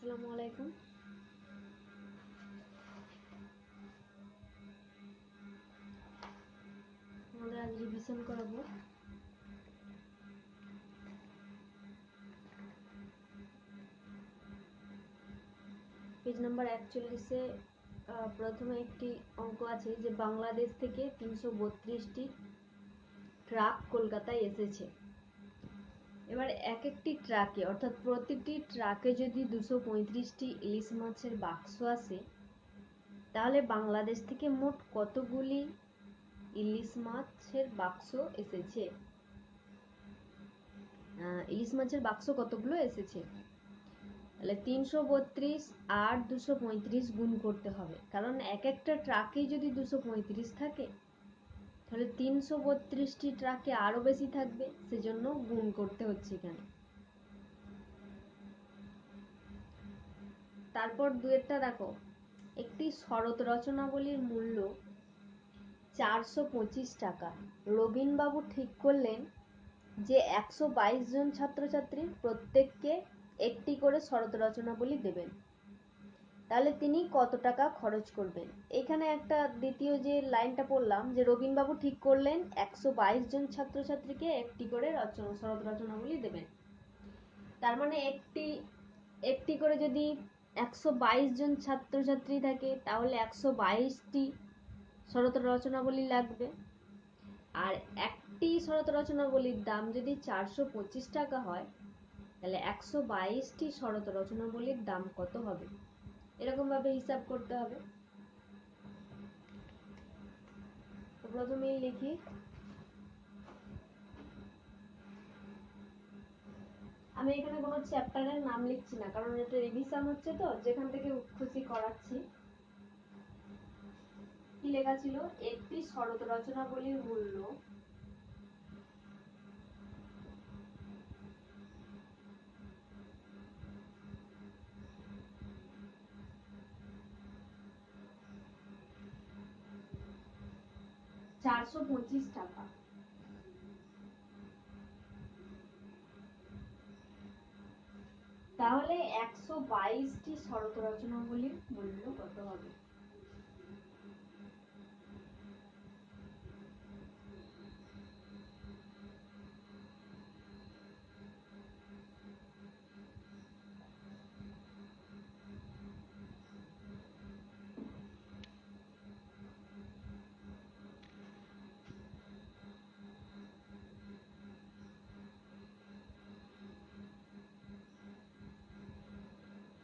আসসালামু আলাইকুম। আমাদের আজ রিভিশন করাবো পেজ নাম্বার 41-এ। প্রথমে একটি অঙ্ক আছে যে বাংলাদেশ থেকে 332টি ট্রাক কলকাতায় এসেছে। এবার এক একটি ট্রাকে অর্থাৎ প্রতিটি ট্রাকে যদি 235টি ইলিশ মাছের বাক্স আসে, তাহলে বাংলাদেশ থেকে মোট কতগুলি ইলিশ মাছের বাক্স এসেছে। ইলিশ মাছের বাক্স কতগুলো এসেছে, তাহলে 332 আর 235 গুণ করতে হবে, কারণ এক একটা ট্রাকে যদি 235 থাকে তাহলে 332টি ট্রাকে আরো বেশি থাকবে, সেজন্য গুণ করতে হচ্ছে এখানে। তারপর দুয়েরটা দেখো, একটি শরৎ রচনাবলীর মূল্য 425 টাকা। রবীনবাবু ঠিক করলেন যে 122 জন ছাত্রছাত্রীর প্রত্যেককে একটি করে শরৎ রচনাবলী দেবেন, তাহলে তিনি কত টাকা খরচ করবেন। এখানে একটা দ্বিতীয় যে লাইনটা পড়লাম যে রবীনবাবু ঠিক করলেন 122 জন ছাত্রছাত্রীকে একটি করে শরৎ রচনাবলী দেবেন, তার মানে একটি করে যদি 122 জন ছাত্রছাত্রী থাকে তাহলে 122টি শরৎ রচনাবলী লাগবে। আর একটি শরৎ রচনাবলীর দাম যদি 425 টাকা হয়, তাহলে 122টি শরৎ রচনাবলীর দাম কত হবে, এরকম ভাবে হিসাব করতে হবে। তো প্রথমেই লিখি, আমি এখানে কোনো চ্যাপ্টারের নাম লিখছি না, কারণ এটা রিভিশন হচ্ছে, তো যেখান থেকে খুশি করাচ্ছি। কি লেখা ছিল, একটি শরৎ রচনাবলীর মূল্য 425 টাকা। তাহলে 122টি শরৎ রচনাবলীর মূল্য কত হবে।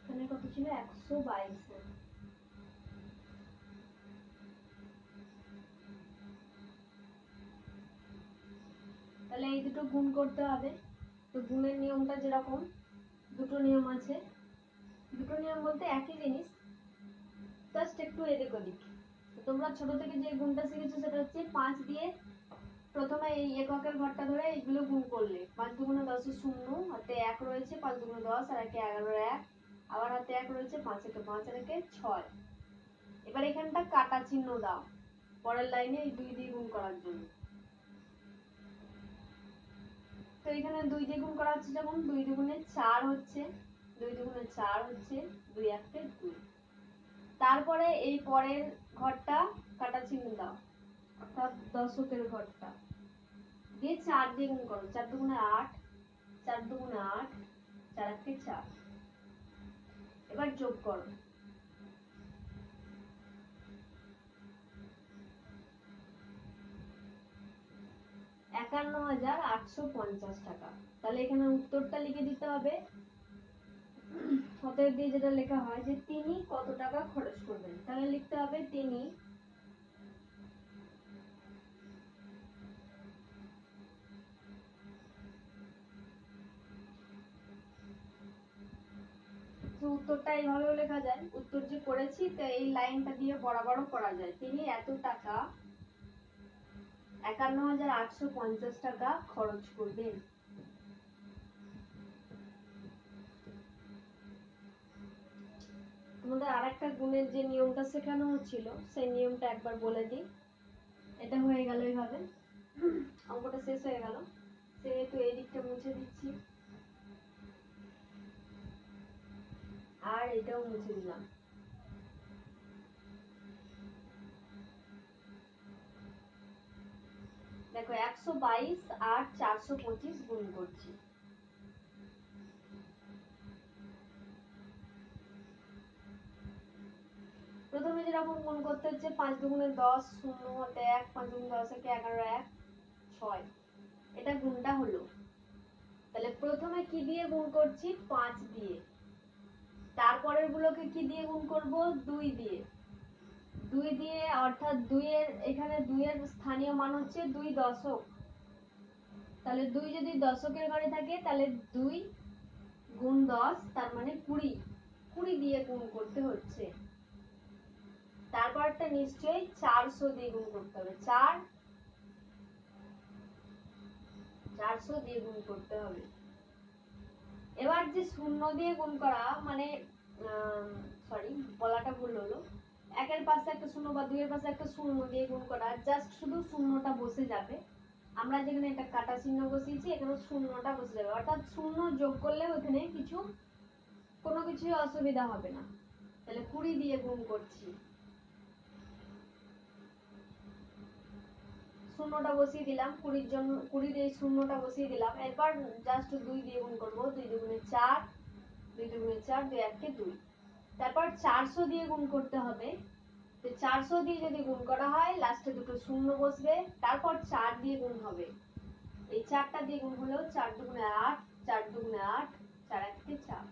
এখানে কত ছিল, 122। তাহলে এই দুটো গুণ করতে হবে। তো গুণের নিয়মটা যেরকম, দুটো নিয়ম আছে, দুটো নিয়ম বলতে একই জিনিস, জাস্ট একটু এদিক ওদিক। তোমরা ছোট থেকে যে গুণটা শিখেছো সেটা হচ্ছে 5 দিয়ে প্রথমে এই এককের ঘরটা ধরে এইগুলো গুণ করলে 5 দুগুণে 10 শূন্য, হাতে 1 রয়েছে, 5 দুগুণে 10 আর একে 11 1, আবার হাতে 1 রয়েছে, 5 একে 5 আর একে 6। এবার এখানটা কাটা চিহ্ন দাও পরের লাইনে এই 2 দিয়ে গুণ করার জন্য। তো এখানে 2 দিয়ে গুণ করা হচ্ছে, যেমন 2 দুগুণে 4 হচ্ছে, 2 দুগুণে 4 হচ্ছে, 2 1 2। তারপরে এই পরের ঘরটা কাটা চিহ্ন দাও, অর্থাৎ দশকের ঘরটা দিয়ে 4 দিয়ে গুণ করো, 4 দুগুণে 8, 4 দুগুণে 8, 4 1 4। এবার যোগ করো, 51,850 টাকা। তাহলে এখানে উত্তরটা লিখে দিতে হবে, অতএব দিয়ে যেটা লেখা হয় যে তিনি কত টাকা খরচ করবেন, তাহলে লিখতে হবে তিনি উত্তরটা এইভাবেও লেখা যায়, উত্তর যে করেছি তো এই লাইনটা দিয়ে বরাবরও করা যায়, তিনি এত টাকা 51,850 টাকা খরচ করবেন। তোমাদের আরেকটা গুণের যে নিয়মটা শেখানো হচ্ছিল সেই নিয়মটা একবার বলে দিই। এটা হয়ে গেল এইভাবে, অঙ্কটা শেষ হয়ে গেল, সেহেতু এই দিকটা মুছে দিচ্ছি। আর এটাও মুছে দিলাম। দেখো 122 আর 425 গুণ করছি। প্রথমে যেরকম গুণ করতে হচ্ছে 5 দুগুণে 10, 0 হাতে 1, 5 দুগুণে 10 একে 11, 1 6, এটা গুণটা হলো। তাহলে প্রথমে কি দিয়ে গুণ করছি? 5 দিয়ে। তারপরের গুলোকে কি দিয়ে গুণ করব? 2 দিয়ে। 2 দিয়ে অর্থাৎ 2 এর এখানে 2 এর স্থানীয় মান হচ্ছে 2 দশক। তাহলে 2 যদি দশকের ঘরে থাকে তাহলে 2 গুণ 10 তার মানে 20। 20 দিয়ে গুণ করতে হচ্ছে। তারপরটা নিশ্চয়ই 400 দিয়ে গুণ করতে হবে। 400 দিয়ে গুণ করতে হবে। এবার যে শূন্য দিয়ে গুণ করা মানে সরি বলাটা ভুল হলো, একের পাশে একটা শূন্য বা দুইয়ের পাশে একটা শূন্য দিয়ে গুণ করা, জাস্ট শুধু শূন্যটা বসে যাবে। আমরা যেখানে একটা কাটা চিহ্ন বসিয়েছি এখানে শূন্যটা বসে যাবে, অর্থাৎ শূন্য যোগ করলেও এখানে কোনো কিছুই অসুবিধা হবে না। তাহলে 20 দিয়ে গুণ করছি, শূন্যটা বসিয়ে দিলাম 20 জন্য, 20 দিয়ে শূন্যটা বসিয়ে দিলাম। এরপর জাস্ট 2 দিয়ে গুণ করব, 2 দুগুণে 4, 2 দুগুণে 4, 2 একে 2। তারপর 400 দিয়ে গুণ করতে হবে। তো 400 দিয়ে যদি গুণ করা হয় লাস্টে দুটো শূন্য বসবে, তারপর 4 দিয়ে গুণ হবে। এই 4টা দিয়ে গুণ হলেও 4 দুগুণে 8, 4 দুগুণে 8, 4 একে 4।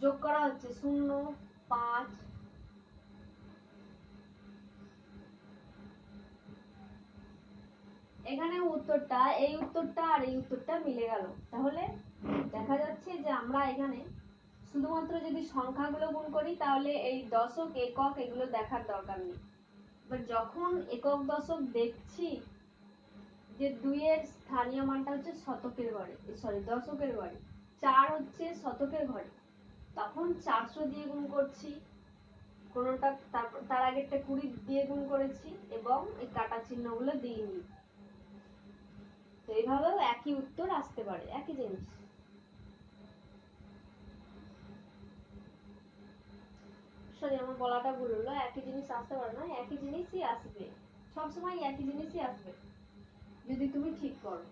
যোগ করা হচ্ছে 0, 5। এখানে উত্তরটা, এই উত্তরটা আর এই উত্তরটা মিলে গেল। তাহলে দেখা যাচ্ছে যে আমরা এখানে শুধুমাত্র যদি সংখ্যাগুলো গুণ করি তাহলে এই দশক, একক এগুলো দেখার দরকার নেই। বাট যখন একক দশক দেখছি যে 2 এর স্থানীয় মানটা হচ্ছে শতকের ঘরে, সরি দশকের ঘরে, 4 হচ্ছে শতকের ঘরে, তখন 400 দিয়ে গুণ করছি। কোনোটা তার আগেরটা 20 দিয়ে গুণ করেছি এবং এই কাটা চিহ্নগুলো দিইনি। তো এইভাবেও একই উত্তর আসতে পারে, একই জিনিস। সরি আমার বলাটা ভুল হলো, একই জিনিস আসতে পারে না, একই জিনিসই আসবে, সবসময় একই জিনিসই আসবে যদি তুমি ঠিক করো।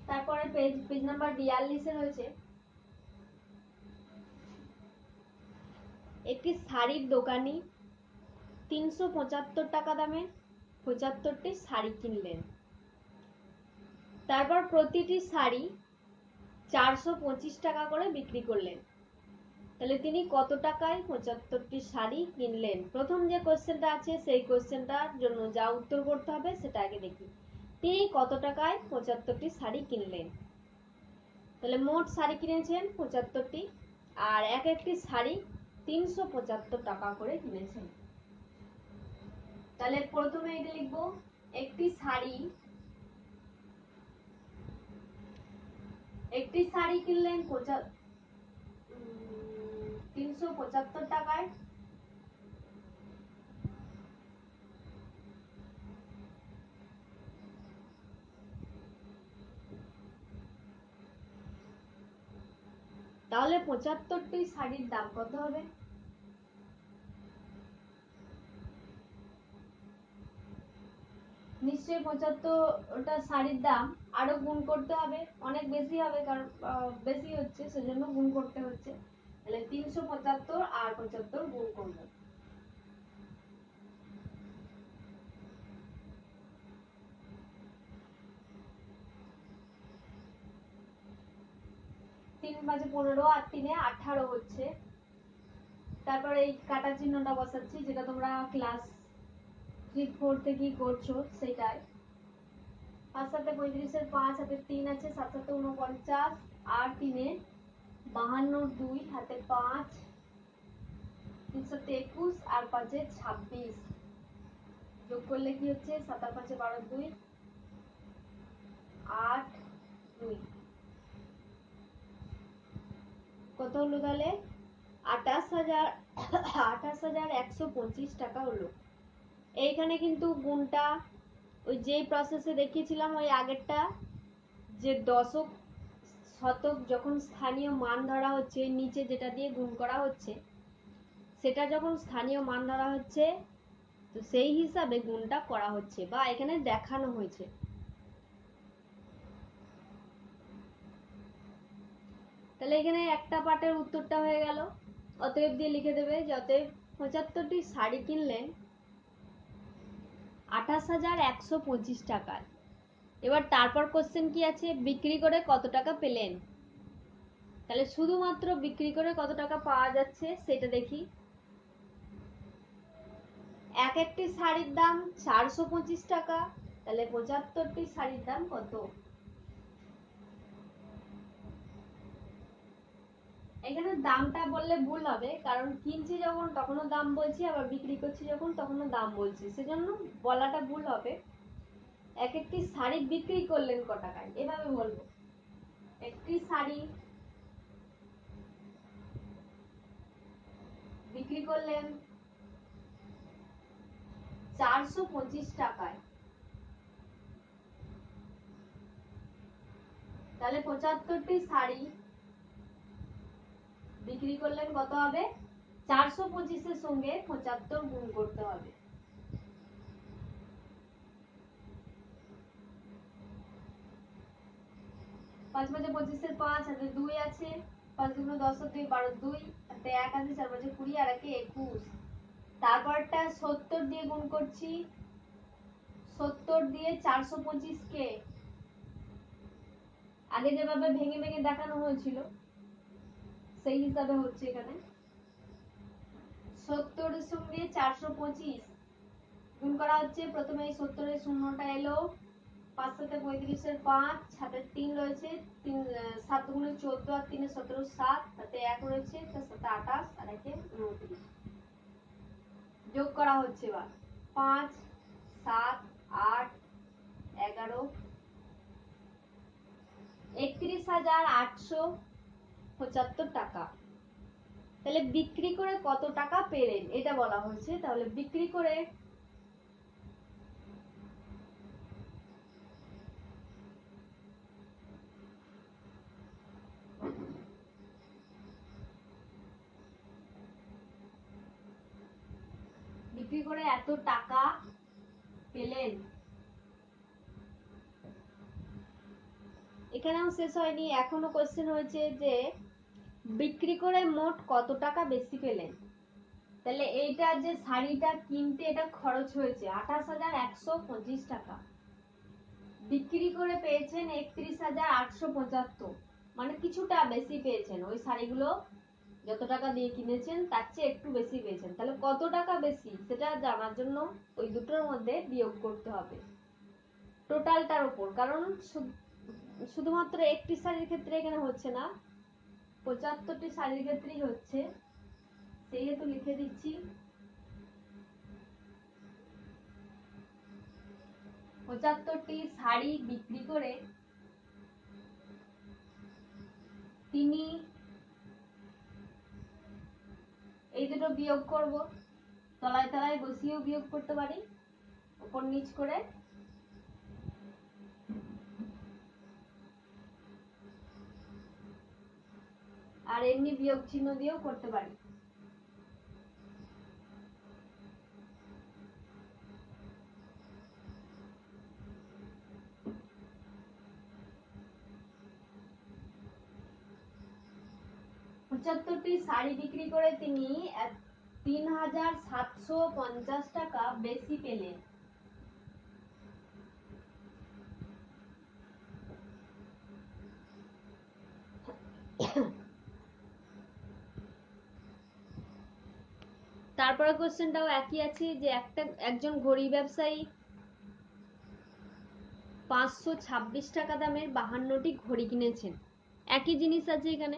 তারপরে পেজ নাম্বার 42 এ রয়েছে একটি শাড়ির দোকানি 375 টাকা দামে 75টি শাড়ি কিনলেন। তারপর প্রতিটি শাড়ি 425 টাকা করে বিক্রি করলেন। তাহলে তিনি কত টাকায় 75টি শাড়ি কিনলেন? প্রথম যে কোশ্চেনটা আছে সেই কোশ্চেনটার জন্য যা উত্তর করতে হবে সেটা আগে দেখি। তিনি কত টাকায় 75টি শাড়ি কিনলেন? তাহলে মোট শাড়ি কিনেছেন 75টি, আর এক একটি শাড়ি 375 টাকা করে কিনেছেন। তাহলে প্রথমে এটা লিখবো, একটি শাড়ি কিনলেন 375 টাকায়। তাহলে 75টি শাড়ির দাম কত হবে? নিশ্চয়ই 75টা শাড়ির দাম আরো গুণ করতে হবে, অনেক বেশি হবে, কারণ বেশি হচ্ছে সেজন্য গুণ করতে হচ্ছে। তাহলে 375 আর 75 গুণ করব। 3 5 15 আর 3 18 হচ্ছে। তারপরে এই কাটা চিহ্নটা বসাচ্ছি, যেটা তোমরা ক্লাস 3 4 থেকেই করছো সেটাই। 5 7 35 এর 5 হাতে 3 আছে, 7 7 49 আর 3 52, 2 হাতে 5, 3 7 21 আর 5 26। যোগ করলে কি হচ্ছে? 7 আর 5 12, 2 8, 2। কত হলো তাহলে 28,125 টাকা হলো। এইখানে কিন্তু গুণটা ওই যেই প্রসেসে দেখিয়েছিলাম ওই আগেরটা, যে দশক শতক যখন স্থানীয় মান ধরা হচ্ছে নিচে যেটা দিয়ে গুণ করা হচ্ছে, সেটা যখন স্থানীয় মান ধরা হচ্ছে তো সেই হিসাবে গুণটা করা হচ্ছে বা এখানে দেখানো হয়েছে। তাহলে এখানে একটা পার্টের উত্তরটা হয়ে গেল। অতএব দিয়ে লিখে দেবে যে অতএব 75টি শাড়ি কিনলেন 28,125 টাকায়। এবার তারপর কোশ্চেন কি আছে, বিক্রি করে কত টাকা পেলেন। তাহলে শুধুমাত্র বিক্রি করে কত টাকা পাওয়া যাচ্ছে সেটা দেখি। এক একটি শাড়ির দাম 425 টাকা, তাহলে 75টি শাড়ির দাম কত। এখানে দামটা বললে ভুল হবে, কারণ কিনছি যখন তখনও দাম বলছি, আবার বিক্রি করছি যখন তখনও দাম বলছি, সেজন্য বলাটা ভুল হবে। এক একটি শাড়ি বিক্রি করলেন ক টাকায়, এভাবে বলবো। একটি শাড়ি বিক্রি করলেন 425 টাকায়, তাহলে 75টি শাড়ি বিক্রি করলেন কত হবে, 425-এর সঙ্গে 75 গুণ করতে হবে। 5 5 25-এর 5 হাতে 2 আছে, 5 2 10 2 12 2 হাতে 1 আছে, 4 5 20 আর 1 21। তারপরটা 70 দিয়ে গুণ করছি, 70 দিয়ে 425 কে আগে যেভাবে ভেঙে ভেঙে দেখানো হয়েছিল সেই হিসাবে হচ্ছে। এখানে 70 এর সঙ্গে 425 গুণ করা হচ্ছে। প্রথমে এই 70 এর শূন্যটা এলো, 5 7 35-এর 5 হাতে 3 রয়েছে, 7 গুণে 14 আর 3 17 7 হাতে 1 রয়েছে, 4 7 28 আর 1 29 যোগ করা হচ্ছে। এবার 5 7 8 11 31,875 টাকা। তাহলে বিক্রি করে কত টাকা পেলেন এটা বলা হয়েছে। তাহলে বিক্রি করে এত টাকা পেলেন। এখানেও শেষ হয়নি, এখনো কোশ্চেন হয়েছে যে বিক্রি করে মোট কত টাকা বেশি পেলেন। তাহলে এইটা যে শাড়িটা কিনতে এটা খরচ হয়েছে 28,125 টাকা, বিক্রি করে পেয়েছেন 31,875, মানে কিছুটা বেশি পেয়েছেন। ওই শাড়িগুলো যত টাকা দিয়ে কিনেছেন তার চেয়ে একটু বেশি পেয়েছেন। তাহলে কত টাকা বেশি সেটা জানার জন্য ওই দুটোর মধ্যে বিয়োগ করতে হবে টোটালটার উপর, কারণ শুধুমাত্র একটি শাড়ির ক্ষেত্রে এখানে হচ্ছে না, 75টি শাড়ির ক্ষেত্রেই হচ্ছে। সেই হেতু লিখে দিচ্ছি 75টি শাড়ি বিক্রি করে তিনি, এই দুটো বিয়োগ করব, তলায় তলায় বসিয়েও বিয়োগ করতে পারি, উপর নিচ করে। আর এমনি বিয়োগ চিহ্ন দিয়েও করতে পারি। পঁচাত্তরটি শাড়ি বিক্রি করে তিনি 3,750 টাকা বেশি পেলেন। তারপরে কোশ্চেনটাও একই আছে যে একজন ঘড়ি ব্যবসায়ী 526 টাকা দামের 52টি ঘড়ি কিনেছেন। একই জিনিস আছে এখানে,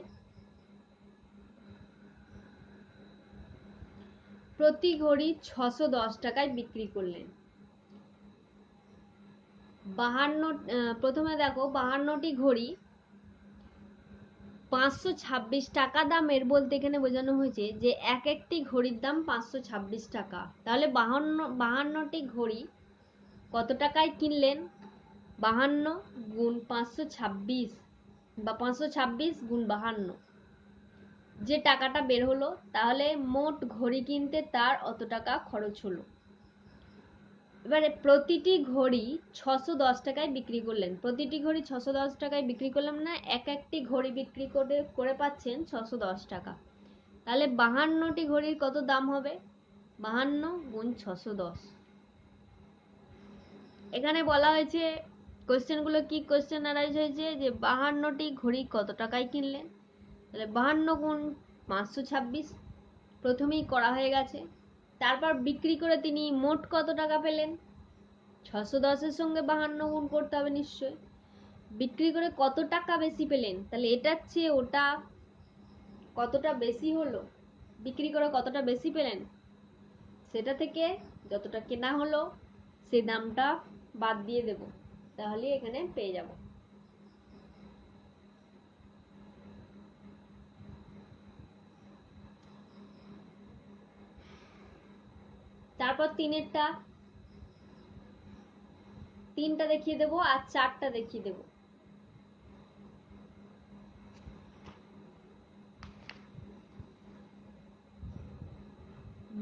প্রতি ঘড়ি 610 টাকায় বিক্রি করলেন। 52, প্রথমে দেখো 52টি ঘড়ি 526 টাকা দামের বলতে এখানে বোঝানো হয়েছে যে এক একটি ঘড়ির দাম 526 টাকা। তাহলে 52টি ঘড়ি কত টাকায় কিনলেন? 52 গুণ 526 বা 526 গুণ 52, যে টাকাটা বের হলো, তাহলে মোট ঘড়ি কিনতে তার অত টাকা খরচ হলো। এবারে প্রতিটি ঘড়ি 610 টাকায় বিক্রি করলেন। প্রতিটি ঘড়ি 610 টাকায় বিক্রি করলাম না, এক একটি ঘড়ি বিক্রি করে পাচ্ছেন 610 টাকা। তাহলে 52টি ঘড়ির কত দাম হবে? 52 গুণ 610। এখানে বলা হয়েছে, কোশ্চেনগুলো কি কোশ্চেন অ্যারাইজ হয়েছে যে 52টি ঘড়ি কত টাকায় কিনলেন। তাহলে 52 গুণ 526 প্রথমেই করা হয়ে গেছে। তারপর বিক্রি করে তিনি মোট কত টাকা পেলেন? 610-এর সঙ্গে 52 গুণ করতে হবে নিশ্চয়ই। বিক্রি করে কত টাকা বেশি পেলেন? তাহলে এটার চেয়ে ওটা কতটা বেশি হলো, বিক্রি করে কতটা বেশি পেলেন, সেটা থেকে যতটা কেনা হলো সেই দামটা বাদ দিয়ে দেব, তাহলে এখানে পেয়ে যাব। তারপর তিনটা দেখিয়ে দেবো আর 4টা দেখিয়ে দেবো।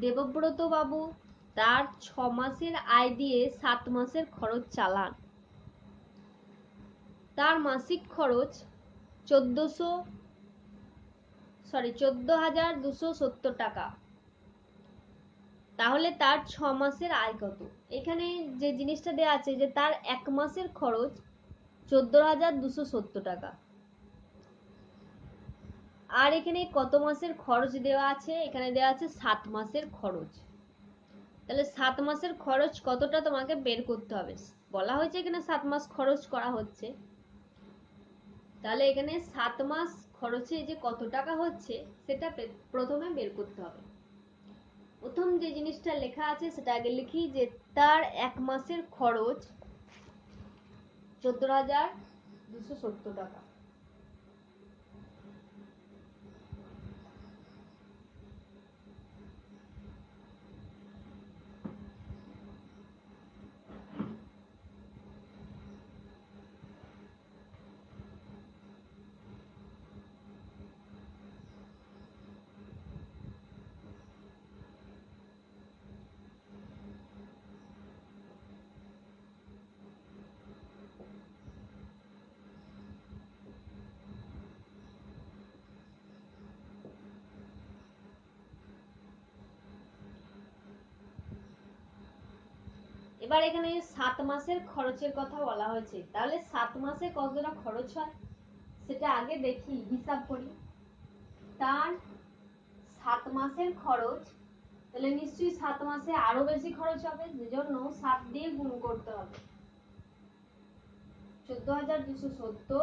দেবব্রত বাবু তার 6 মাসের আয় দিয়ে 7 মাসের খরচ চালান। তার মাসিক খরচ 14,270 টাকা। তাহলে তার 6 মাসের আয় কত? এখানে যে জিনিসটা দেওয়া আছে যে তার 1 মাসের খরচ 14,270 টাকা, আর এখানে কত মাসের খরচ দেওয়া আছে? এখানে দেওয়া আছে 7 মাসের খরচ। তাহলে 7 মাসের খরচ কতটা তোমাকে বের করতে হবে। বলা হয়েছে এখানে 7 মাস খরচ করা হচ্ছে, তাহলে এখানে 7 মাস খরচে যে কত টাকা হচ্ছে সেটা প্রথমে বের করতে হবে। প্রথম যে জিনিসটা লেখা আছে সেটা আগে লিখি, যে তার 1 মাসের খরচ 14,270 টাকা। এবার এখানে 7 মাসের খরচের কথা বলা হয়েছে, তাহলে 7 মাসে কতটা খরচ হয় সেটা আগে দেখি, হিসাব করি। তার 7 মাসের খরচ, তাহলে নিশ্চয়ই 7 মাসে আরো বেশি খরচ হবে, যেজন্য 7 দিয়ে গুণ করতে হবে। 14,270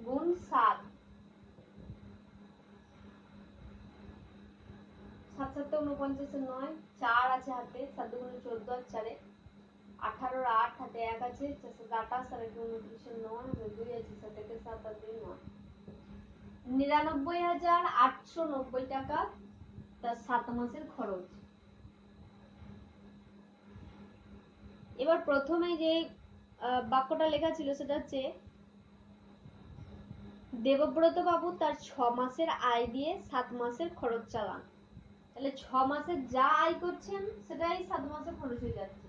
গুণ 7, 7 7 49 9, 4 আছে হাতে, 7 গুণ 14 আর 4 18, 8 হাতে 1 আছে, 4 7 28 আর 29 9, 2 আছে, 7 1 7 আর 2 9, 99,890 টাকা তার 7 মাসের খরচ। এবার প্রথমে যে বাক্যটা লেখা ছিল সেটা হচ্ছে দেবব্রত বাবু তার 6 মাসের আয় দিয়ে 7 মাসের খরচ চালান। তাহলে 6 মাসে যা আয় করছেন সেটাই 7 মাসে খরচ হয়ে যাচ্ছে,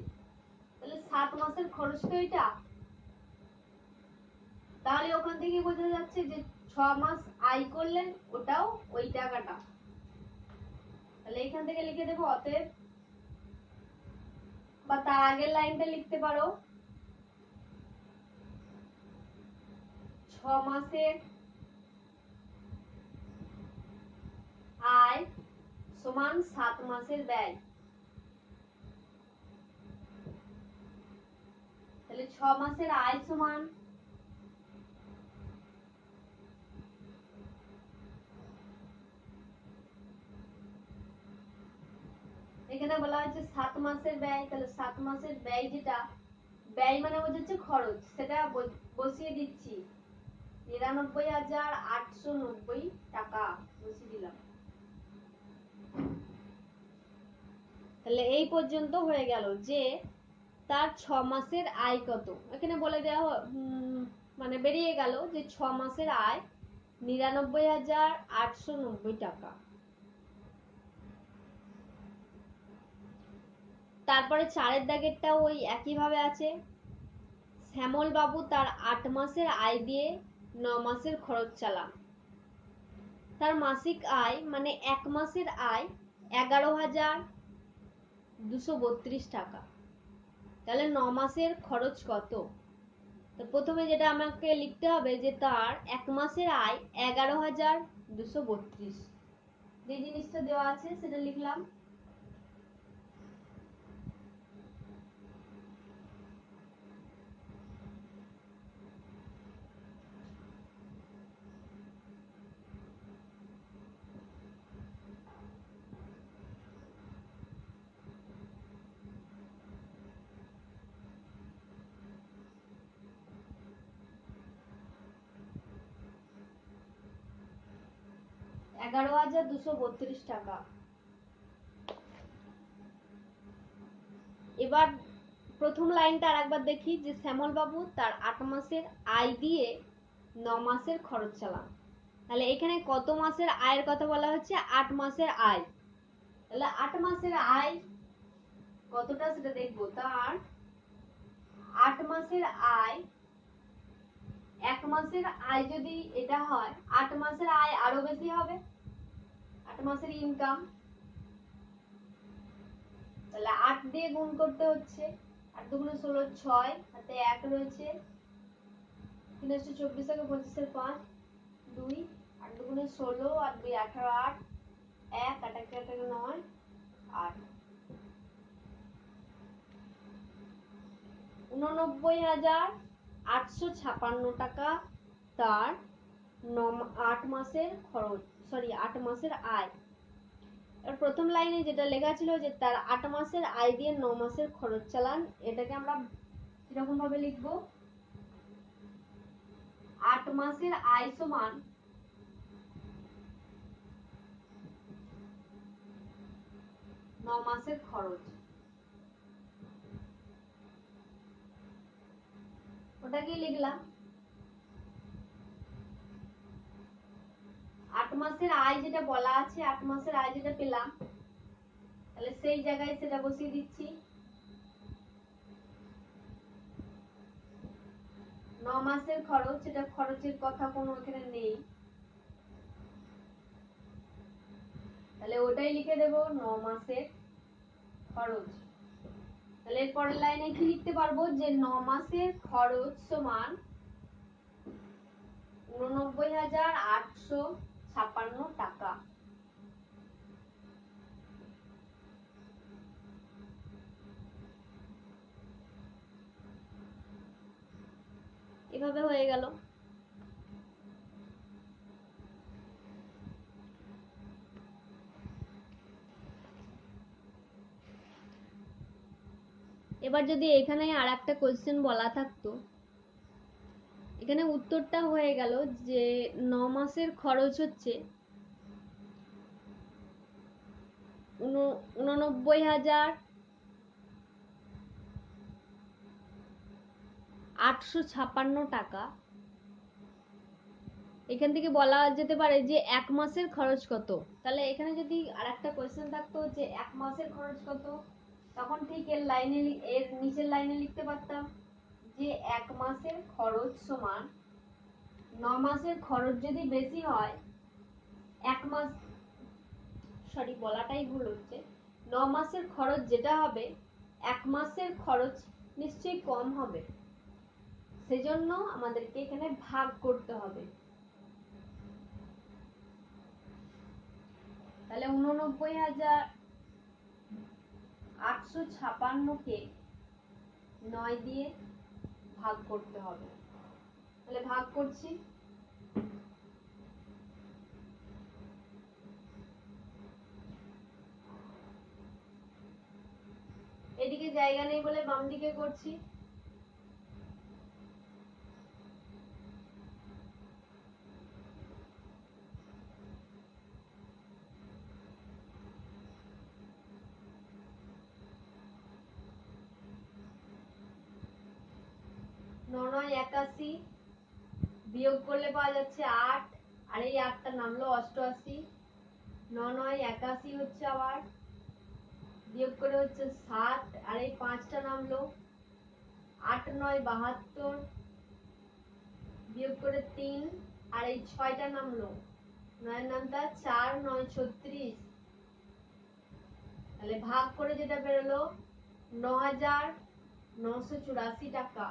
তাহলে 7 মাসের খরচ তো এটা। তাহলে ওখান থেকে বোঝা যাচ্ছে যে 6 মাস আয় করলেন ওটাও ওই টাকাটা। তাহলে এখান থেকে লিখে দেবো অতএব, বা তার আগের লাইনটা লিখতে পারো, 6 মাসের আয় সমান 7 মাসের ব্যয়। তাহলে 6 মাসের আয় সমান এখানে বলা হয়েছে 7 মাসের ব্যয়, তাহলে 7 মাসের ব্যয়, যেটা ব্যয় মানে বোঝাচ্ছে খরচ, সেটা বসিয়ে দিচ্ছি। 99,890 টাকা বসিয়ে দিলাম। তাহলে এই পর্যন্ত হয়ে গেল যে তার 6 মাসের আয় কত। এখানে বলে দেওয়া মানে বেরিয়ে গেল যে 6 মাসের আয় 99,890 টাকা। তারপরে 4-এর দাগেরটা ওই একইভাবে আছে। শ্যামল বাবু তার 8 মাসের আয় দিয়ে 9 মাসের খরচ চালান। তার মাসিক আয় মানে 1 মাসের আয় 11,232 টাকা। তাহলে 9 মাসের খরচ কত? তো প্রথমে যেটা আমাকে লিখতে হবে যে তার 1 মাসের আয় 11,232। যে জিনিসটা দেওয়া আছে সেটা লিখলাম। $11,232 টাকা। এবার প্রথম লাইনটা আরেকবার দেখি যে শ্যামল বাবু তার 8 মাসের আয় দিয়ে 9 মাসের খরচ চালান। তাহলে এখানে কত মাসের আয়ের কথা বলা হচ্ছে? 8 মাসের আয়। তাহলে 8 মাসের আয় কতটা সেটা দেখবো। তার 8 মাসের আয়, 1 মাসের আয় যদি এটা হয়, 8 মাসের আয় আরো বেশি হবে। 8 মাসের ইনকাম, তাহলে 8 দিয়ে গুণ করতে হচ্ছে। 8 দুগুণে 16, 6 হাতে 1 রয়েছে, 3 24 থেকে 25 5 2, 8 দুগুণে 16, 8 2 18, 8 1 8 1 9 8, 89,856 টাকা তার 8 মাসের খরচ, 8 মাসের আয়। আর প্রথম লাইনে যেটা লেখা ছিল যে তার 8 মাসের আয় দিয়ে 9 মাসের খরচ চালান, এটাকে আমরা কিরকম ভাবে লিখবো? 8 মাসের আয় সমান 9 মাসের খরচ। ওটা কি লিখলাম? 8 মাসের আয় যেটা বলা আছে, 8 মাসের আয় যেটা পেলাম, তাহলে সেই জায়গায় সেটা বসিয়ে দিচ্ছি। 9 মাসের খরচ, সেটা খরচের কথা কোনো এখানে নেই, তাহলে ওটাই লিখে দেব 9 মাসের খরচ। তাহলে এর পরের লাইনে কি লিখতে পারবো যে 9 মাসের খরচ সমান 89,856 টাকা। এভাবে হয়ে গেল। এবার যদি এখানে আর একটা কোয়েশ্চেন বলা থাকতো, এখানে উত্তরটা হয়ে গেল যে 9 মাসের খরচ হচ্ছে 89,856 টাকা। এখান থেকে বলা যেতে পারে যে 1 মাসের খরচ কত। তাহলে এখানে যদি আর একটা কোয়েশ্চেন থাকতো যে 1 মাসের খরচ কত, তখন ঠিক এর নিচের লাইনে লিখতে পারতাম যে 1 মাসের খরচ সমান 9 মাসের খরচ যদি বেশি হয়, 1 মাস বলাটাই ভুল হচ্ছে, 9 মাসের খরচ যেটা হবে 1 মাসের খরচ নিশ্চয়ই কম হবে, সেজন্য আমাদেরকে এখানে ভাগ করতে হবে। তাহলে 89,856 কে 9 দিয়ে ভাগ করতে হবে। তাহলে ভাগ করছি। এদিকে জায়গা নেই বলে বাম দিকে করছি। 81, বিয়োগ করলে পাওয়া যাচ্ছে 8, আর এই 8টা নামলো 88, 9 81 হচ্ছে আবার, বিয়োগ করে হচ্ছে 7, আর এই 5টা নামলো 8 9 72, বিয়োগ করে 3, আর এই 6টা নামলো 9 নামটা 4 9 36, তাহলে ভাগ করে যেটা বেরোলো 9,984 টাকা।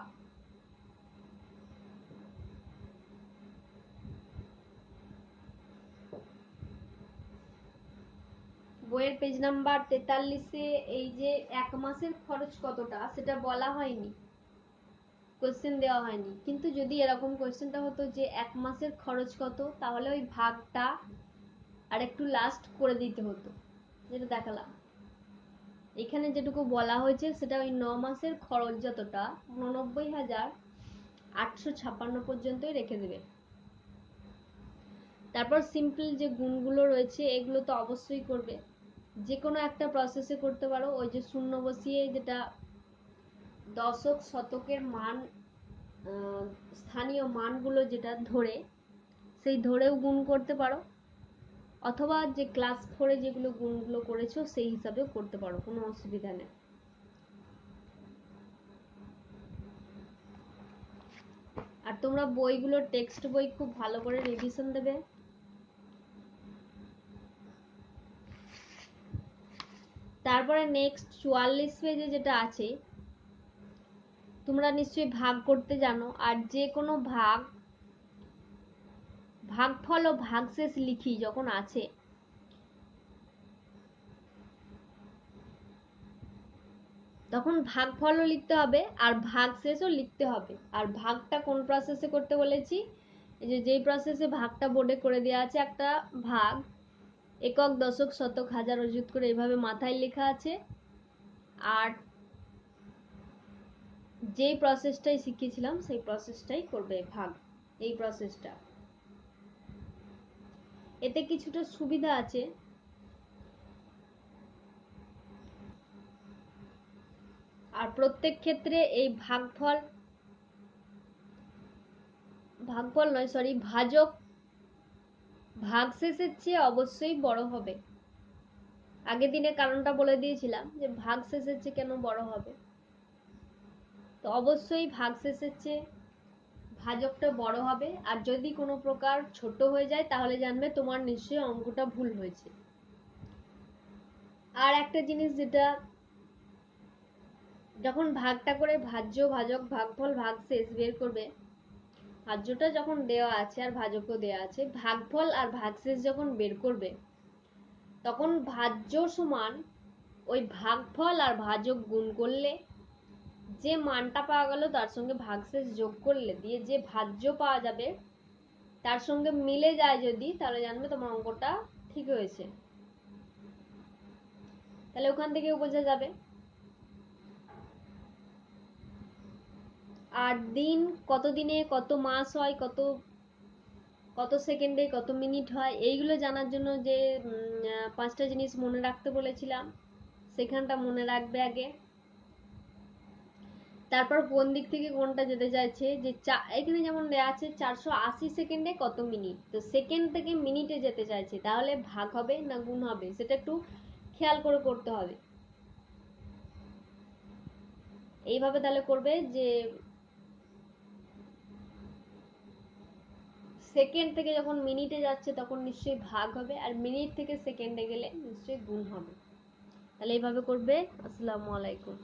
বইয়ের পেজ নাম্বার 43-এ এই যে এক মাসের খরচ কতটা সেটা বলা হয়নি, কোশ্চেন দেওয়া হয়নি, কিন্তু যদি এরকম কোশ্চেনটা হতো যে এক মাসের খরচ কত, তাহলে ওই ভাগটা আর একটু লাস্ট করে দিতে হতো, যেটা দেখালাম। এখানে যেটুকু বলা হয়েছে সেটা ওই 9 মাসের খরচ যতটা 89,856 পর্যন্তই রেখে দেবে। তারপর সিম্পল যে গুণগুলো রয়েছে এগুলো তো অবশ্যই করবে, যে কোনো একটা প্রসেসে করতে পারো। ওই যে শূন্য বসিয়ে যেটা দশক শতকের মান, স্থানীয় মানগুলো যেটা ধরে, সেই ধরেও গুণ করতে পারো, অথবা যে ক্লাস 4-এ যেগুলো গুণগুলো করেছো সেই হিসাবেও করতে পারো, কোনো অসুবিধা নেই। আর তোমরা বইগুলো টেক্সট বই খুব ভালো করে রিভিশন দেবে। তারপরে নেক্সট 44 পেজে যেটা আছে, তোমরা নিশ্চয়ই ভাগ করতে জানো, আর যে কোনো ভাগফল ও ভাগশেষ লিখি যখন আছে, তখন ভাগফলও লিখতে হবে আর ভাগশেষও লিখতে হবে। আর ভাগটা কোন প্রসেসে করতে বলেছি, এই যে যেই প্রসেসে ভাগটা বোর্ডে করে দেওয়া আছে, একটা ভাগ একক দশক শতক হাজার অযুত করে এইভাবে মাথায় লেখা আছে। আর যেই প্রসেসটাই শিখিয়েছিলাম সেই প্রসেসটাই করবে ভাগ, এই প্রসেসটা। এতে কিছুটা সুবিধা আছে, আর প্রত্যেক ক্ষেত্রে এই ভাগফল নয়, সরি, ভাজক ভাগশেষের চেয়ে অবশ্যই বড় হবে। আগের দিনে কারণটা বলে দিয়েছিলাম যে ভাগশেষের চেয়ে কেন বড় হবে, তো অবশ্যই ভাগশেষের চেয়ে ভাজকটা বড় হবে। আর যদি কোনো প্রকার ছোট হয়ে যায় তাহলে জানবে তোমার নিশ্চয়ই অঙ্কটা ভুল হয়েছে। আর একটা জিনিস, যেটা যখন ভাগটা করে ভাজ্য ভাজক ভাগফল ভাগশেষ বের করবে, ভাজ্যটা যখন দেওয়া আছে আর ভাজকও দেওয়া আছে, ভাগফল আর ভাগশেষ যখন বের করবে তখন ভাজ্য সমান ওই ভাগফল আর ভাজক গুণ করলে যে মানটা পাওয়া গেল তার সঙ্গে ভাগশেষ যোগ করলে দিয়ে যে ভাজ্য পাওয়া যাবে তার সঙ্গে মিলে যায় যদি, তাহলে জানবে তোমার অঙ্কটা ঠিক হয়েছে। তাহলে ওখান থেকেও বোঝা যাবে। আর দিন কত দিনে কত মাস হয়, কত সেকেন্ডে কত মিনিট হয়, এইগুলো জানার জন্য যে 5টা জিনিস মনে রাখতে বলেছিলাম, সেখানটা মনে রাখবে আগে। তারপর কোন দিক থেকে কোনটা যেতে চাইছে, যে এখানে যেমন দেওয়া আছে 480 সেকেন্ডে কত মিনিট, তো সেকেন্ড থেকে মিনিটে যেতে চাইছে, তাহলে ভাগ হবে না গুণ হবে সেটা একটু খেয়াল করে করতে হবে। এইভাবে তাহলে করবে যে সেকেন্ড থেকে যখন মিনিটে যাচ্ছে তখন নিশ্চয়ই ভাগ হবে, আর মিনিট থেকে সেকেন্ডে গেলে নিশ্চয়ই গুণ হবে। তাহলে এইভাবে করবে। আসসালামু আলাইকুম।